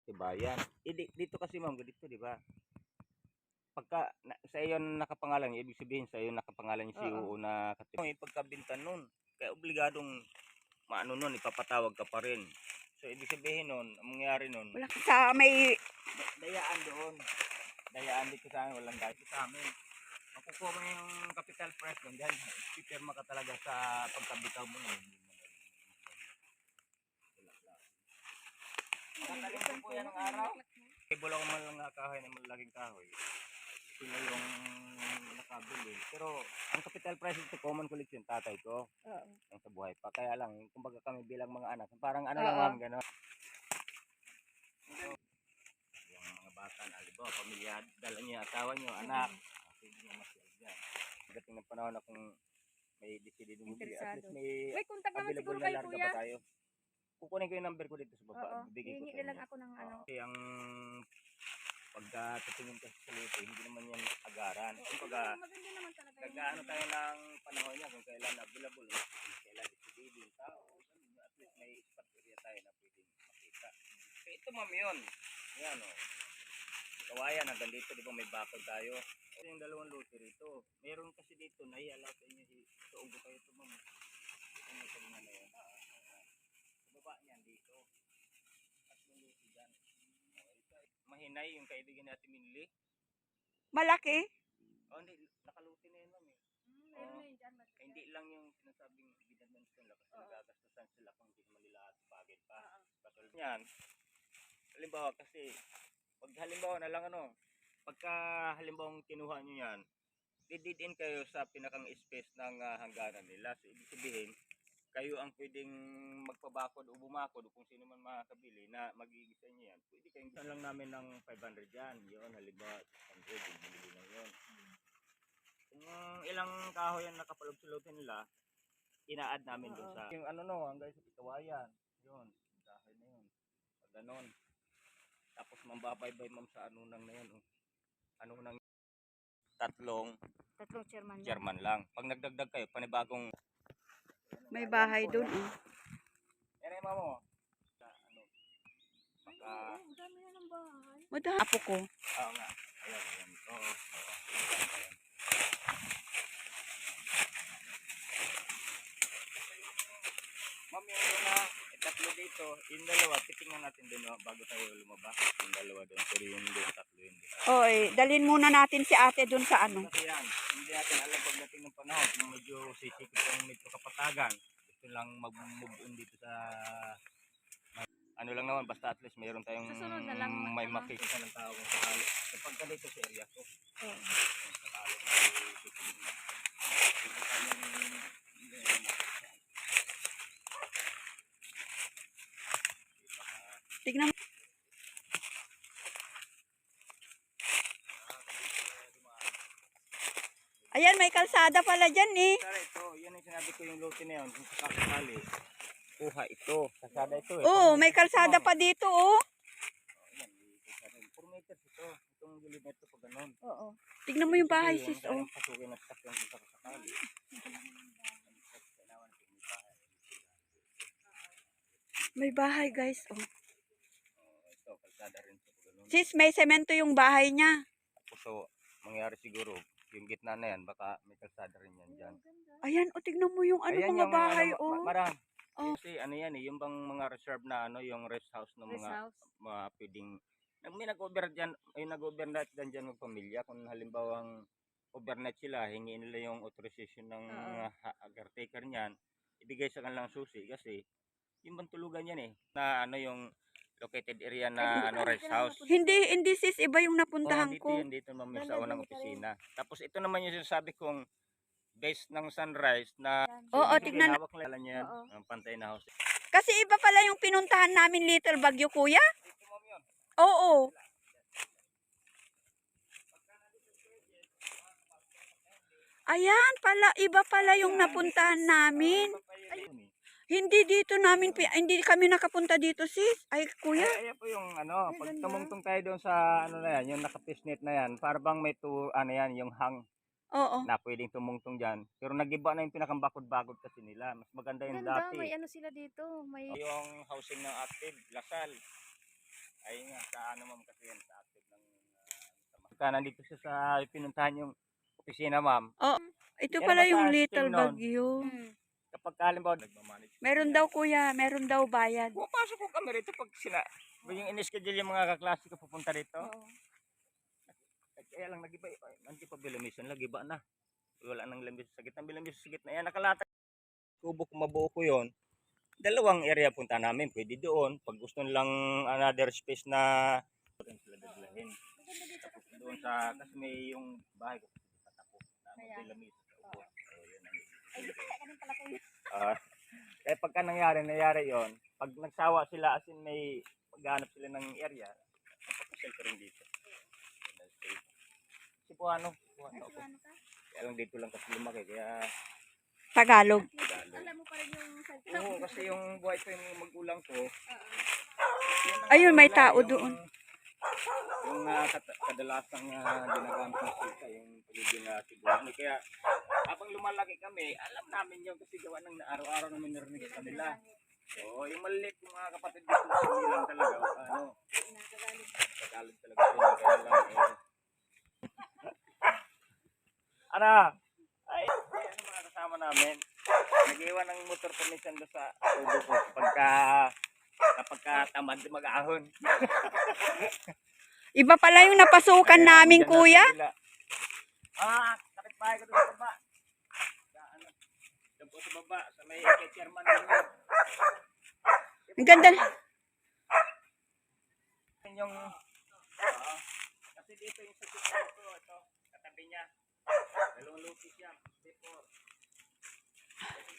Tibayan. Dito kasi ma'am, dito, di ba? Pagka sa iyo nakapangalan, ibig sabihin sa iyo nakapangalan yung COO na may pagkabintan nun. Kaya obligadong maano nun, ipapatawag ka pa rin. So ibig sabihin nun, ang mangyayari nun, Wala sa may dayaan doon. Dayaan dito sa amin, walang dahil sa amin. Makukuha mo yung capital price nun, dahil pipirma ka talaga sa pagkabitaw mo nun. Makatalim ko po yan ng araw. Ibol ako man lang kahoy na malaking kahoy. Sila yung nakabili. Pero ang capital price ito, common collection, tatay ko. Ang sa buhay pa. Kaya lang, kumbaga kami bilang mga anak, parang ano lang ma'am, gano'n. Yung mga bata na, halimbawa, pamilya, dala niyo, asawa niyo, anak. Pwede nyo masyal dyan. Pagdating ng panahon na kung may decidido mo bili, at least may contact naman available siguro na kay larga kuya. pa tayo. Kukunin ko yung number ko dito sa baba. Bibigay ko Hihingi sa na lang inyo. ako ng ano. Kasi ang pagka tutingin ka sa luto, hindi naman yan agaran. Kumbaga, Maganda naman talaga. nag-ano tayo ng panahon niya kung kailan available, kung kailan decidido yung tao. At least may spot area tayo na pwedeng makita. So ito ma'am yun. Yan o. Kawayan, hanggang dito, di ba may bakod tayo. Ito yung dalawang luto rito. Meron kasi dito, nai-allow sa inyo, ituugo kayo ito ma'am. Ito yung sabi na yun. Baba niyan dito. Tatlong luto dyan. Mahinay yung kaibigan natin Minli. Malaki? Oh, hindi. Nakaluti na yun ma'am eh. Meron na yun dyan. Hindi lang yung sinasabing binadman sila kasi nagagastusan sila kung hindi naman nila bagay pa. Katulad yan. Halimbawa kasi, pag halimbawa na lang ano, pagka halimbawa kinuha nyo yan, dididin kayo sa pinakang space ng hangganan nila. So ibig sabihin, kayo ang pwedeng magpabakod o bumakod o kung sino man makakabili na magigisa nyo yan. Pwede kayong gusto lang namin ng 500 yan. Yun, halimbawa 600, yung bumili na yun. Kung ilang kahoy yan nakapalog-sulutin nila, ina-add namin doon sa yung ano no, hanggang sa Pitawayan. Yun, kahoy na yun. Pag ganon. Tapos mambabaybay ma'am sa ano nang na yun. Ano nang tatlong German lang. Pag nagdagdag kayo, panibagong May bahay doon. Yan mo. Ano? Baka Dami na ng bahay. Madami. Apo ko. oo nga. Ayan. Oo. Ma'am, yung tatlo dito, yung dalawa, titingnan natin din bago tayo lumabas. Yung dalawa doon, pero yung tatlo yun din. Oy, dalhin muna natin si ate doon sa ano. Kasi yan, hindi natin alam pagdating ng panahon, kung medyo sisikip yung medyo kapatagan. Gusto lang mag-move on dito sa ano lang naman, basta at least mayroon tayong may makikita ng tao kung sakali. So pagka dito sa area ko, sakali Tignan mo. Ayan, may kalsada pala dyan eh. ito, yun yung sinabi ko yung lote na yun, kung sakali, kuha ito, kalsada ito eh. Oo, may kalsada pa dito oh. Ayan, 4 meters ito, itong gilid na ito pag ganun. Oo. Tignan mo yung bahay sis oh. Pasukin na stock yung sakali. May bahay guys oh. Ito, kalsada rin ito pag ganun. Sis, may semento yung bahay niya. So, mangyari siguro, yung gitna na yan, baka may kalsada rin yan dyan. Ayan, o tignan mo yung ano, mga bahay, oh. Marami. Kasi ano yan eh, yung bang mga reserve na ano, yung rest house ng mga pwedeng, may nag-overnight dyan, may nag-overnight dyan ng pamilya. Kung halimbawang overnight sila, hingiin nila yung authorization ng caretaker niyan, ibigay sa kanilang susi kasi yung bang tulugan yan eh, na ano yung located area na ano rest house. Hindi sis, iba yung napuntahan ko. Dito naman sa unang opisina. Tapos ito naman yung sinasabi kong base ng sunrise na Oo, tignan. hawak lang yan, ang pantay na house. Kasi iba pala yung pinuntahan namin Little Baguio, kuya. Oo. Ayan pala, iba pala yung napuntahan namin. Hindi dito namin, hindi kami nakapunta dito sis. Ay kuya. Ayan po yung ano, pag tumungtong tayo doon sa ano na yan, yung naka-fishnet na yan, para bang may ano yan, yung hang. Oo. Na pwedeng tumungtong dyan. Pero nagiba na yung pinakambakod-bakod kasi nila. Mas maganda yung dati. May ano sila dito. May yung housing ng Active, Lasal. Ayun nga. ano ma'am kasi yan sa active ng sa nandito siya sa pinuntahan yung opisina ma'am. Oh, ito Yan pala naman yung sa Little system nun. Bagyo. Kapag halimbawa nagmamanage. Meron daw kuya, meron daw bayad. Pumapasok ko kami rito pag yung in-schedule yung mga kaklase ko pupunta rito. Oo. Kaya lang nag-iba, hindi pa bilamisan, nag-iba na. Wala nang lamis sa gitna, bilamisan sa gitna. Yan, nakalatag. Kubo ko, mabuo ko yun. Dalawang area punta namin, pwede doon. Pag gusto nilang another space na sila dadalahin. Tapos doon sa, kasi may yung bahay ko, patapos na bilamis. So, yun ang kaya pagka nangyari yon, pag nagsawa sila, as in may maghanap sila ng area, papasel ko rin dito. Si Puano ako. Kaya lang dito lang kasi lumaki, kaya Tagalog. Alam mo pa rin yung oo, kasi yung buhay ko yung magulang ko. Ayun, may nila, tao yung- doon. Yung kadalasang ginagamit ng sita, yung pagiging siguro. Kaya habang lumalaki kami, alam namin yun kasi gawa ng araw-araw namin narinig sa kanila. Oo, yung maliliit yung mga kapatid dito, hindi lang talaga, Tagalog talaga sila, kaya lang, ano, ay, ano mga kasama namin, nag-iwan ng motor permission doon sa ubo ko kapag tamad mag-ahon. Iba pala yung napasukan namin kuya. Kapitbahay ko doon sa baba. Doon po sa baba, sa may kay chairman ninyo. Ang ganda. Yung, kasi dito yung sa ko, ito, katabi niya. Dalawang lutis yan, before.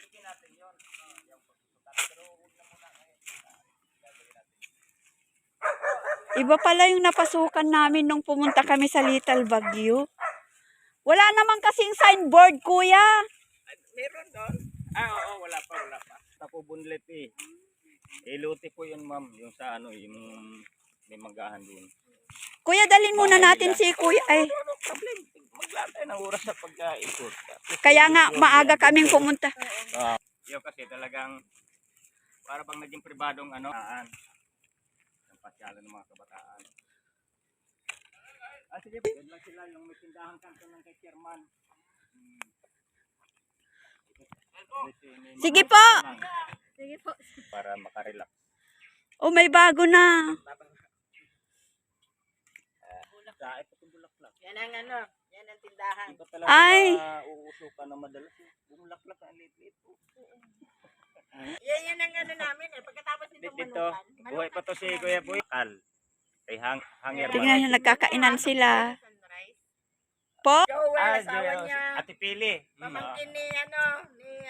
Sige natin yun. Yung pagsusukat. Pero huwag na muna ngayon. Gagawin natin. Iba pala yung napasukan namin nung pumunta kami sa Little Bagyo. Wala naman kasing signboard, kuya. Meron doon? Oo, wala pa. Tapo bunlet eh. Luti po yun ma'am, yung sa yung may magahan din. Kuya, dalhin muna natin si kuya. Ay, No problem. Maglaan tayo ng oras sa pag-ikot. kaya nga, maaga kaming pumunta. Yun kasi talagang para bang naging pribadong ng pasyalan ng mga kabataan. Sige, yan lang sila yung may tindahang kanto ng kay chairman. Sige po. Sige po. Para makarelax. Oh, may bago na. Sa ito kung bulaklak. Yan ang tindahan. Iba talaga Ay. uusukan na madalas. Bulaklak ang liit-liit. Yan ang namin eh. Pagkatapos nito Dito, buhay pa to si Kuya Boy. Kay hangir. Tingnan nyo, nagkakainan sila. Po? Joel, asawa niya. Ate Pili. Pamangkin ni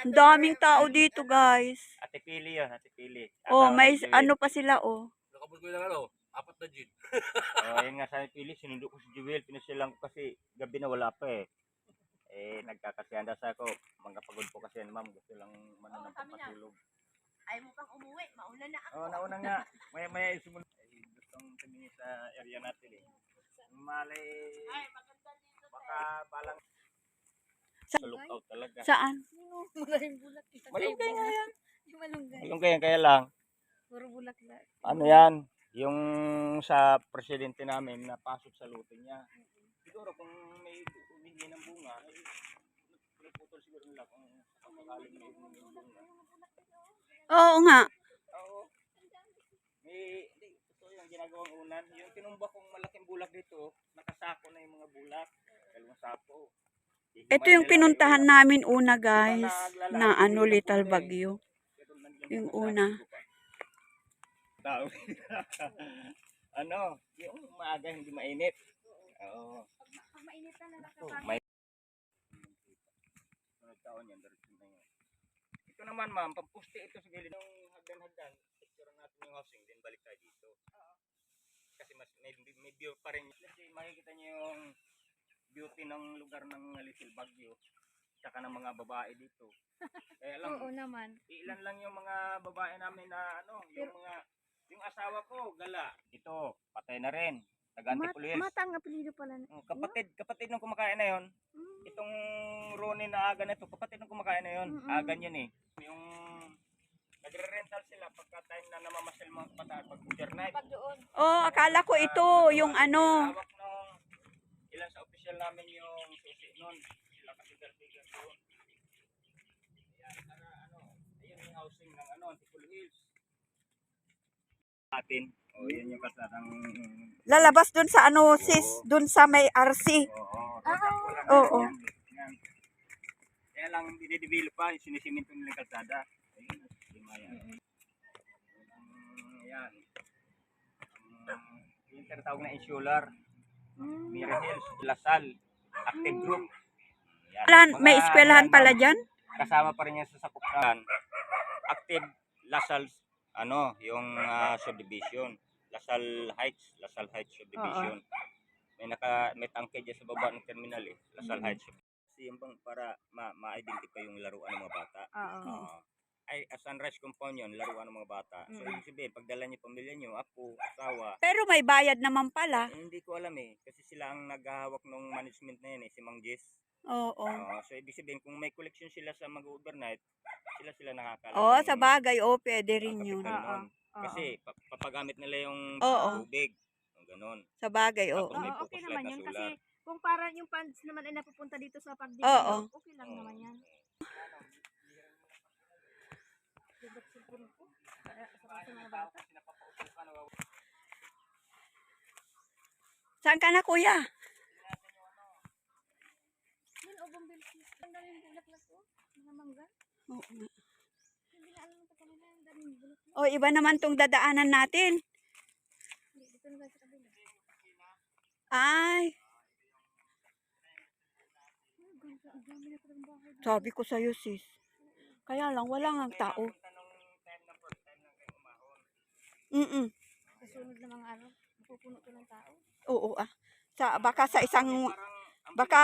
Ang daming tao dito, guys. Ate Pili yun, Ate Pili. Oh, Asawa may ni Joel. ano pa sila, oh. Nakabul ko lang 4 na gin. Yun nga sa Ate Pili, sinundo ko si Joel. Pinasilang ko kasi gabi na wala pa eh. Nagkakasiyanda sa ako. Magkapagod po kasi yan, ma'am. Gusto lang ng pampatulog. Ay mo pang umuwi. Mauna na ako. Nauna nga. Maya sumunod. Gustong tumingin sa area natin eh. Malay, Ay, maganda dito. baka balang Sa- sa lookout talaga. Saan? Maraming bulak. Malunggay nga yan. Yung malunggay. Malunggay yan, kaya lang. Puro bulak lang. Ano yan? Yung sa presidente namin na pasok sa luto niya. Siguro kung may humingi ng bunga, nagputol siguro nila kung sakaling may humingi ng bunga. Oo nga. Oo. Hindi, ito yung ginagawang unan. Yung tinumba kong malaking bulak dito, nakasako na yung mga bulak. Dalawang sako. Ito yung pinuntahan namin una, guys. Na ano, Little Bagyo. Yung una. Tao. Ano, yung maaga hindi mainit. Oo. Pag mainit na Ito, may taon yan, diretso na yun. Ito naman ma'am, pampusti ito sa gilid ng hagdan-hagdan. Picture natin yung housing, din balik tayo dito. Kasi mas may view pa rin. Kasi makikita niyo yung beauty ng lugar ng Little Bagyo. Tsaka ng mga babae dito. Kaya lang, Oo naman. ilan lang yung mga babae namin na yung asawa ko, gala. Ito, patay na rin. Taga-Antipolo Hills. Matang apelido pala. Kapatid nung kumakain na yon. Itong Ronnie na aga na ito, kapatid nung kumakain na yon. Agan yun eh. Yung Nagre-rental sila pagka time na namamasyal mga kabataan pag overnight. Pag doon. Oh, akala ko ito, yung ano. Hawak nung ilan sa official namin yung susi nun. Sila kasi garbigan doon. Ayan, para ano, ayun yung housing ng ano, Antipolo Hills. Atin. O, yun yung kasadang... Lalabas dun sa ano, sis, dun sa may RC. Oo. Oo. Yan. Kaya lang dinedevelop pa, yung sinisiminto nilang kalsada. Ayun, lima yan. Yan. Yung tinatawag na insular. Mira Hills, Lasal, Active Group. Yan. May eskwelahan pala dyan? Kasama pa rin yan sa sakupan. Active Lasal, ano, yung subdivision. Lasal Heights subdivision. May tangke dyan sa baba ng terminal eh. Lasal Heights. Kasi yung bang para ma-identify yung laruan ng mga bata. Oo. Ay, sunrise compound yun, laruan ng mga bata. So, ibig sabihin, pagdala niyo pamilya niyo, apo, asawa, Pero may bayad naman pala. hindi ko alam eh. Kasi sila ang naghahawak ng management na yan eh, si Mang Jess. Oo. So, ibig sabihin, kung may collection sila sa mag-overnight, sila nakakala. Oo, sa bagay, pwede rin yun. Kasi, papagamit nila yung Oo. tubig. Ganon. Sa bagay, Tapos oo. may Oo, okay focus naman light na yun. solar. Kasi kung para yung funds naman ay napupunta dito sa Oo. pagdidinig, okay lang naman yan. Sa mga bata. Saan ka na, kuya? Yun, o bumbilsis. Ang daming bulaklak ko. Mga mangga. Oo nga. Hindi na alam ko kanila. Ang daming bulaklak. O, iba naman tong dadaanan natin. Hindi, dito na sa kabila. Ay, Ang dami na parang bahay. sabi ko sa'yo, sis. Kaya lang, wala nga tao. Kasunod na mga araw. Mapupuno to ng tao. Oo, ah. Baka sa isang, baka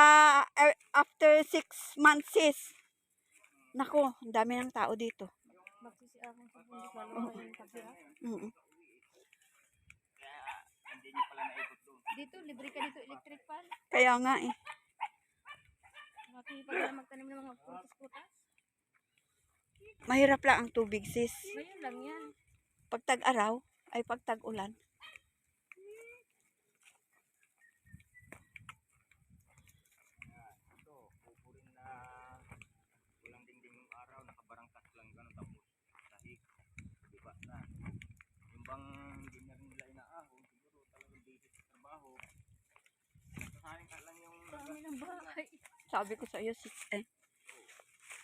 after 6 months, sis. Nako, ang dami ng tao dito. Magsisiakong sa bundok lalo pa yung pagsiak. Hindi niyo pala naikot doon. Dito, libre ka dito electric fan. Kaya nga eh. Makikipag na magtanim ng mga putas-putas. Mahirap lang ang tubig, sis. Ngayon lang yan. Pag tag-araw, ay pag tag-ulan. Ito, pupurin na walang dingding ng araw, nakabarangkas lang gano'n tapos sahig, diba na. Yung bang hindi na rin nila inaahon, siguro talagang busy sa trabaho. Kasahin ka lang yung... Dami ng bahay. Sabi ko sa'yo, sis,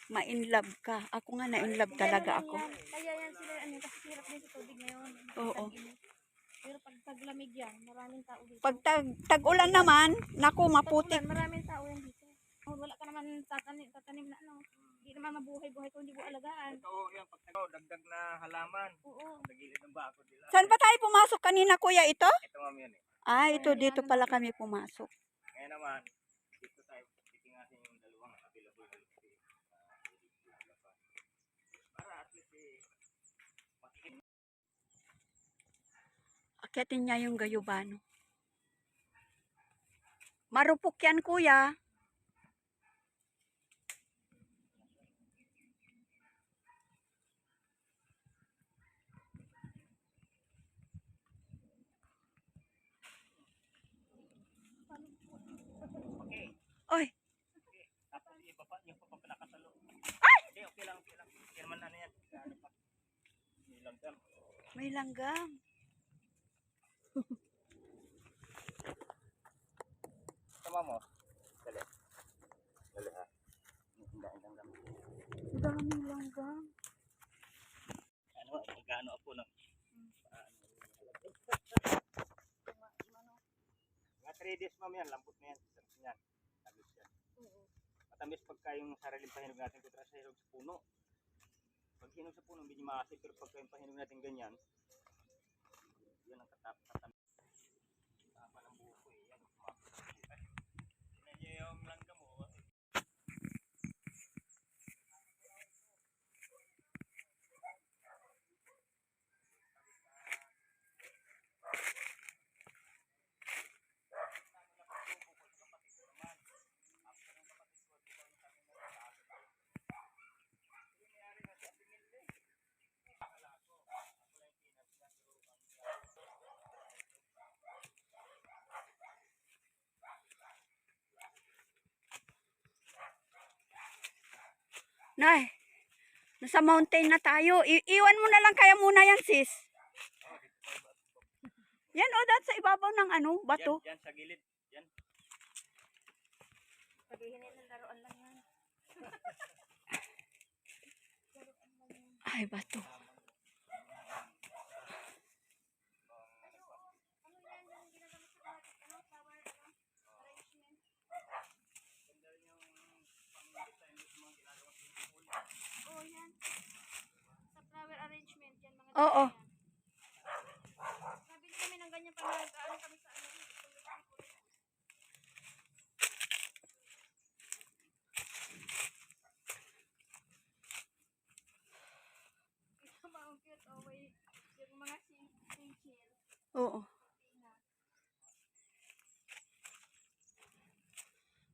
ma-inlove ka. Ako nga na-inlove talaga ako. Kaya yan sila, kasi hirap din sa tubig ngayon. Oo. Pero pag taglamig yan, maraming tao dito. Pag tag-ulan naman, naku, maputik. Tag-ulan, maraming tao yan dito. Wala ka naman tatanim na ano. Hindi naman mabuhay-buhay kung hindi mo alagaan. Ito, yan, pag dagdag na halaman, Oo. nagilid ng bako nila. Saan pa tayo pumasok kanina, kuya, ito? Ito ma'am yan eh. Ah, ito, dito pala kami pumasok. Ngayon naman, dito tayo titingasin yung dalawang available na listing. Para at least makikita. Akyatin niya yung gayubano. Marupok yan, kuya. Okay. Oy, Tapos ibaba yung papapalakasalo. Ay! Hindi, okay lang, okay lang. Hindi naman ano yan. Ano pa? Hindi lang dam. may langgam. Tama mo. Dali. Dali ha. Indang dam. Daming langgam. Ano, nag-ano ako ng mga 3 days ma'am yan, lambot na yan. Sarap yan. Tamis yan. Matamis pagka yung sariling pahinog natin kontra sa hinog sa puno. Pag hinog sa puno, hindi maasim. Pero pagka yung pahinog natin ganyan, yan ang katamis. Tama ng buho ko eh. Yan. Tignan niyo yung langgam mo. Nay, nasa mountain na tayo. Iwan mo na lang kaya muna yan, sis. Yan, o, dahil sa ibabaw ng bato. Yan sa gilid. Yan. Sabihin nila laruan lang yan. Ay, bato. Oh, yan. Sa flower arrangement, yan mga Oo. ganyan. Nabili kami ng ganyan pag nag-ano kami sa ano. Ito ba ang cute? Oh, wait. Yung mga sing-chill. Oo.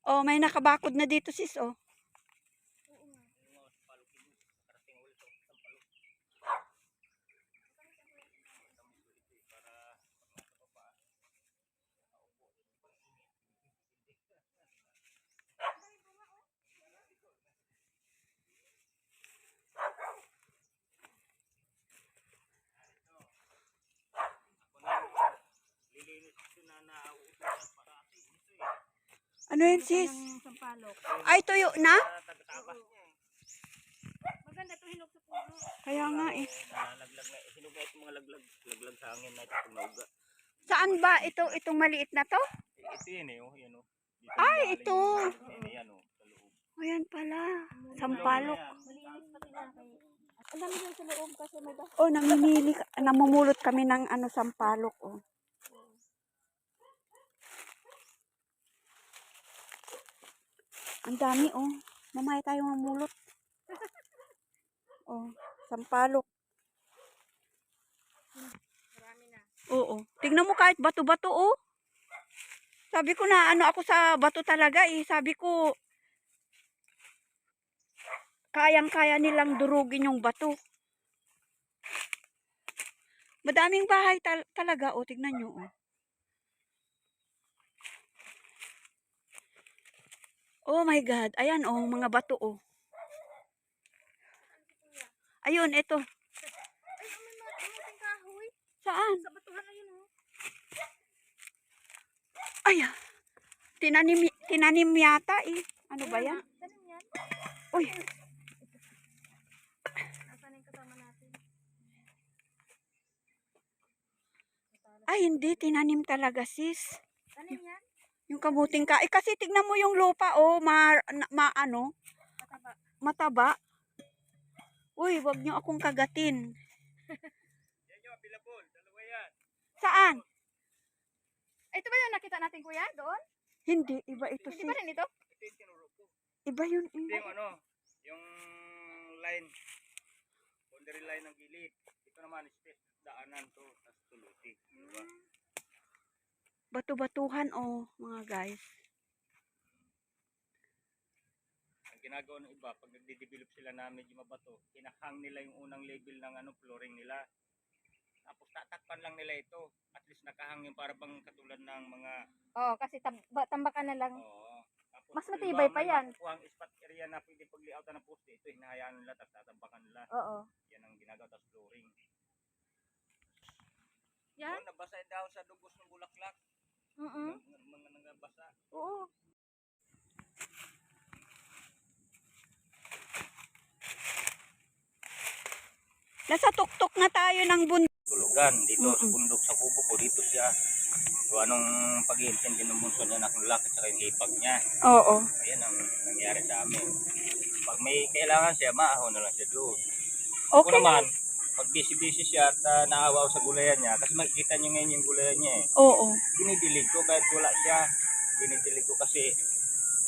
Oh, may nakabakod na dito, sis, oh. Lilinis ito na nauutosan parati. Ito eh. Ano yan, sis? Ng sampalok. Ay, tuyo na? Tagataba. Maganda ito hinog sa puno. Kaya nga, eh. Nalalaglag na. Hinog na itong mga laglag. Laglag sa hangin na ito kung nauga. Saan ba itong maliit na to? Ito yun eh. Oh, yan oh. Dito Ay, yung ito. Yan, yan oh. Sa loob. Ayan pala. Sampalok. Malinis pati na kay. Ang dami dyan sa loob kasi may bas. Oh, namumulot kami ng sampalok, oh. Ang dami, oh. Mamaya tayo mamulot. Oh, sampalok. Marami na. Oo. Tignan mo kahit bato-bato, oh. Sabi ko na ako sa bato talaga, eh. Sabi ko, kayang-kaya nilang durugin yung bato. Madaming bahay talaga, oh. Tignan nyo, oh. Oh my God. Ayan, oh. Mga bato, oh. Ayun, ito. Ay, may mga kahoy. Saan? Sa batuhan na yun, oh. Ay, tinanim yata, eh. Ano ba yan? Tanim yan. Uy. Nasaan yung kasama natin? Ay, hindi. Tinanim talaga, sis. Tanim yan? Yung kamuting ka. Eh, kasi tignan mo yung lupa, oh. Mataba. Mataba. Uy, wag nyo akong kagatin. Yan yung available. Dalawa yan. Saan? Ito ba yung nakita natin, kuya? Doon? Hindi. Iba ito, Hindi ba sis. rin ito? Ito yung tinuro ko. Iba yun, Ito eh. yung ano. Yung line. Boundary line ng gilid. Ito naman space. Daanan to. Tapos tuluti. Diba? Bato-batuhan, oh. Mga guys. Ang ginagawa ng iba, pag nagde-develop sila na medyo mabato, hinahang nila yung unang level ng flooring nila. Tapos tatakpan lang nila ito. At least nakahang yung para bang katulad ng mga Oo, kasi tambakan na lang. Tapos, Mas matibay pa yan. Kung ang spot area na pwede pag-layoutan ng poste, ito hinahayaan nila, tapos tatambakan nila. Oo. Yan ang ginagawa, tapos flooring. Yan? Yung nabasa daw sa dugos ng bulaklak. Mga nangabasa. Oo. Nasa tuktok na tayo ng bundok. Tulugan, dito sa bundok sa kubo ko, dito siya. So anong pag-iintindi ng bunso niya na kung lakit sa yung hipag niya. Oo. Ayan ang nangyari sa amin. Pag may kailangan siya, maaho na lang siya doon. Ako Okay. naman, pag busy-busy siya at naawa sa gulayan niya, kasi makikita niyo ngayon yung gulayan niya eh. Oo. Dinidilig ko kahit wala siya. Dinidilig ko kasi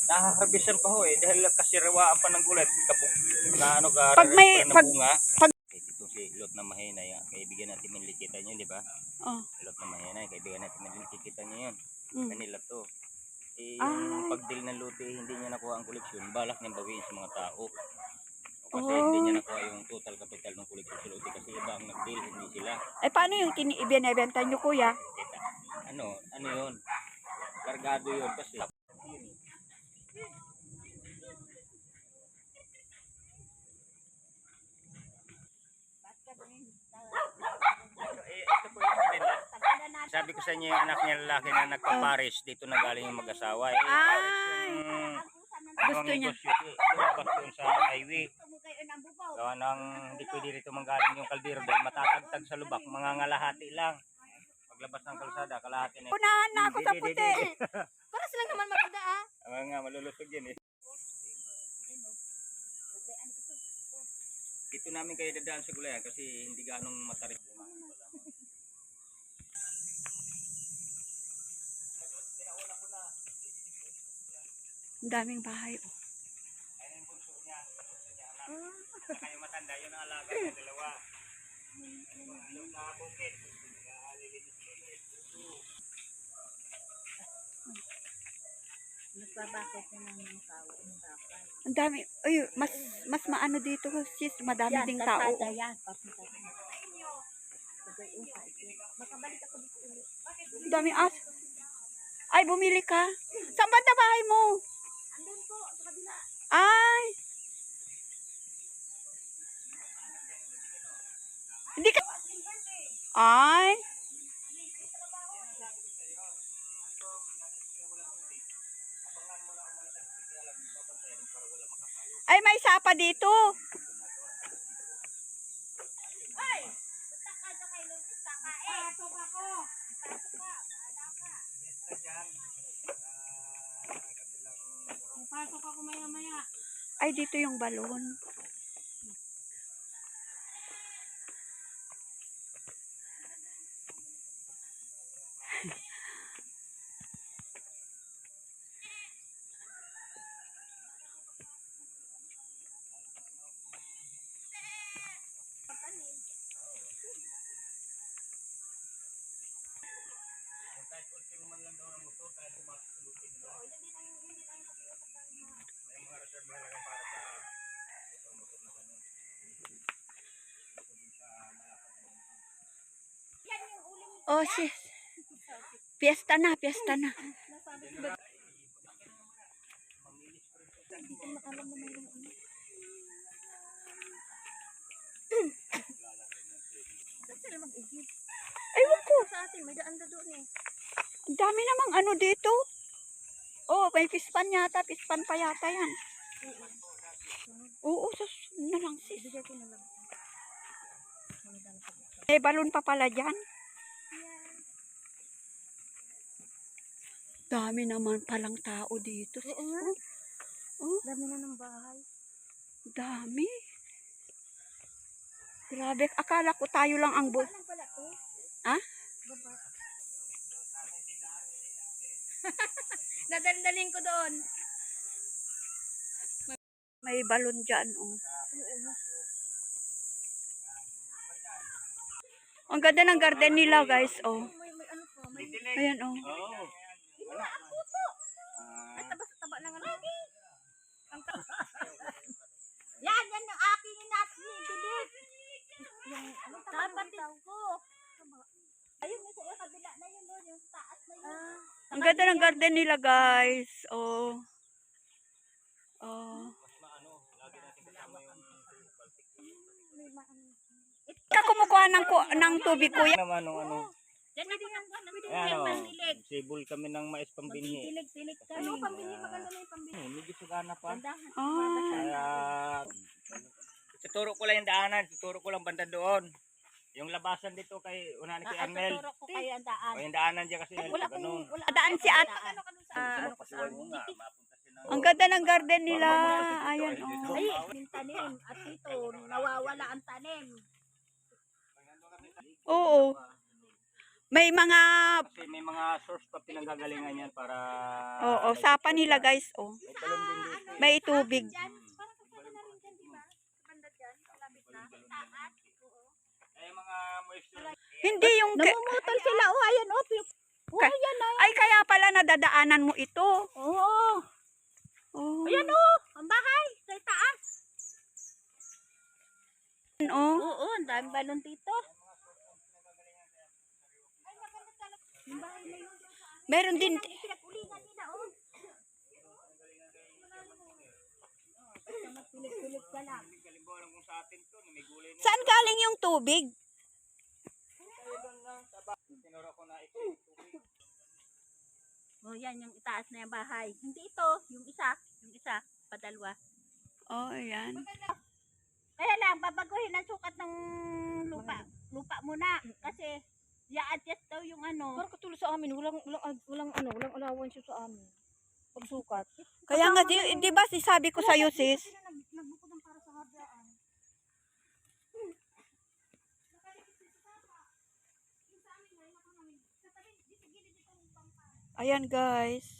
nakakarbisan pa ho eh. Dahil kasi rewaan pa ng gulay. Na ano ka, Pag may- ng pag- bunga. pag- Ito si Lot na Mahina, yung kaibigan natin manlikita niyo, di ba? Oh. Lot na Mahina, yung kaibigan natin manlikita niyo yun. Mm. Kanila to. Eh, yung Ah. pagdil ng lote, hindi niya nakuha ang koleksyon. Balak niya bawiin sa mga tao. Kasi Oh. hindi niya nakuha yung total capital ng koleksyon sa lote. Kasi iba ang nag-deal, hindi sila. Ay, paano yung ibinebenta nyo, kuya? Kita. Ano yun? Kargado yun kasi. sabi ko sa inyo yung anak niya lalaki na nagpaparis, dito na galing yung mag-asawa. Eh, Ay. Gusto niya. Lumabas doon sa highway. Gawa ng hindi pwede rito manggaling yung kaldero dahil matatagtag sa lubak, mga ngalahati lang. Paglabas ng kalsada, kalahati na. Unahan na ako sa puti. Para sila naman maganda ah. Ang nga, malulusog yun eh. Dito namin kayo dadaan sa gulayan kasi hindi ganong matarik. Ang daming bahay. Oh. Ayun yung bunso niya. Saka yung matanda, yun ang alaga niya, dalawa. Yung sa bukid. Nagbabakit na ng tao ng dapat. Ang dami. Ay, mas maano dito sis. Madami ding tao. Yan, makabalik ako dito ulit. Ang daming as. Ay, bumili ka. Saan ba bahay mo? Andun po, sa kabila. Ay. Hindi ka. Ay. Ay, may sapa dito. Ay! Punta ka doon kay Lourdes, kakain. Pasok ako. Pasok ka. Pasok ako maya-maya. Ay, dito yung balon. Oh, sis. Fiesta na, fiesta na. Ayun ko. Sa atin, may daan na doon eh. Ang dami namang ano dito. Oh, may pispan yata. Pispan pa yata yan. Oo, sus na lang sis. Bigay ko na lang. Eh, balon pa pala dyan. Dami naman palang tao dito. Sis. Oo nga. Oh, Dami na ng bahay. dami. Grabe, akala ko tayo lang ang Baba lang pala to. Ha? Baba. Nadaldaling ko doon. May balon dyan, oh. Ang ganda ng garden nila, guys, oh. May ano po, may Ayan, oh. Oo. ang puso. Ay, taba lang ano. Yan yung aking inabilis. Yung ano kapatid ko. Ayun, yung kabila na yun doon, yung taas na yun. Ang ganda ng garden nila, guys. Oh. Oh. Ka kumukuha ng tubig, kuya. Naman ano. Yan din ang Ayan o. Sibol kami ng mais pambinhi. Tilig-tilig ka. Ano, pambili, maganda na yung pambili. Medyo sagana pa. Ah. Kaya, tuturo ko lang yung daanan. Tuturo ko lang banda doon. Yung labasan dito kay unahan kay Arnel. Tuturo ko kayo ang daan. O yung daanan dyan kasi. Wala ganun. wala. Daan si At. Ano ka dun sa Ano kasi wala mo nga. Mapunta sila. Ang ganda ng garden nila. Ayan, oh. Ay, yung tanim. At ito, nawawala ang tanim. Oo. May mga, Kasi may mga source pa pinanggagalingan yan para. oo, sapa nila, guys, oh. May talon din dito. May tubig. Diyan, parang kasama na rin dyan, di ba? Banda dyan, malapit na. Taas. Oo. Ay mga moisture. Hindi yung, Namumutol sila, oh, ayan, oh. Ka- ay, kaya pala nadadaanan mo ito. Oo. Oh. Ayan, oh, ang bahay. Sa taas. Oh. Oo, ang daming balon dito. Yung bahay na yun. Meron din, Pinagulingan nila, oh. Basta magpilig-pilig ka lang. Kalimbawa lang kung sa atin to, may gulay na. saan galing yung tubig? Tinuro ko na ito. O yan, yung itaas na yung bahay. Hindi ito, yung isa, padalwa. Oh, ayan. Kaya lang, babaguhin ang sukat ng lupa muna. Kasi, i-adjust daw yung ano. Parang katulad sa amin, walang allowance yun sa amin. Pagsukat. Kaya nga, di ba sabi ko sa'yo, sis? Nagbukod ng para sa hardaan. Ayan, guys.